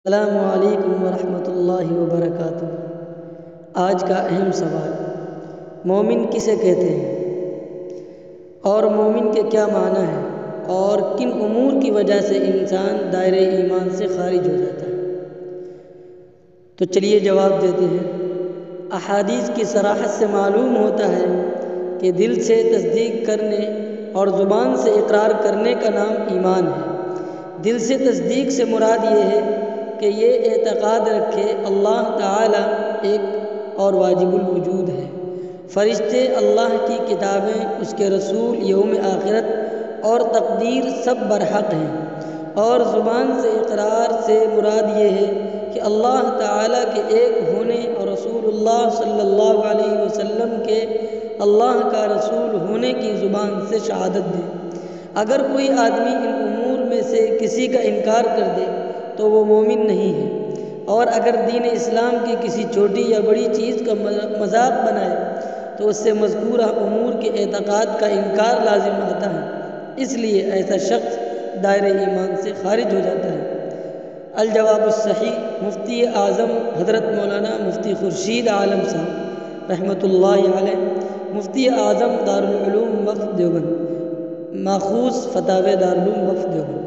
السلام علیکم ورحمۃ اللہ وبرکاتہ۔ آج کا اہم سوال، مومن کسے کہتے ہیں اور مومن کے کیا معنی ہے اور کن امور کی وجہ سے انسان دائرۂ ایمان سے خارج ہو جاتا ہے؟ تو چلیے جواب دیتے ہیں۔ احادیث کی صراحت سے معلوم ہوتا ہے کہ دل سے تصدیق کرنے اور زبان سے اقرار کرنے کا نام ایمان ہے۔ دل سے تصدیق سے مراد یہ ہے کہ یہ اعتقاد رکھے اللہ تعالی ایک اور واجب الوجود ہے، فرشتے، اللہ کی کتابیں، اس کے رسول، یوم آخرت اور تقدیر سب برحق ہیں۔ اور زبان سے اقرار سے مراد یہ ہے کہ اللہ تعالی کے ایک ہونے اور رسول اللہ صلی اللہ علیہ وسلم کے اللہ کا رسول ہونے کی زبان سے شہادت دے۔ اگر کوئی آدمی ان امور میں سے کسی کا انکار کر دے تو وہ مومن نہیں ہے، اور اگر دین اسلام کی کسی چھوٹی یا بڑی چیز کا مذاق بنائے تو اس سے مذکورہ امور کے اعتقاد کا انکار لازم آتا ہے۔ اس لیے ایسا شخص دائرۂ ایمان سے خارج ہو جاتا ہے۔ الجواب الصحیح، مفتی اعظم حضرت مولانا مفتی خورشید عالم صاحب رحمۃ اللہ علیہ، مفتی اعظم دارالعلوم وقف دیوبند، ماخوذ فتاوی دارالعلوم وقف دیوبند۔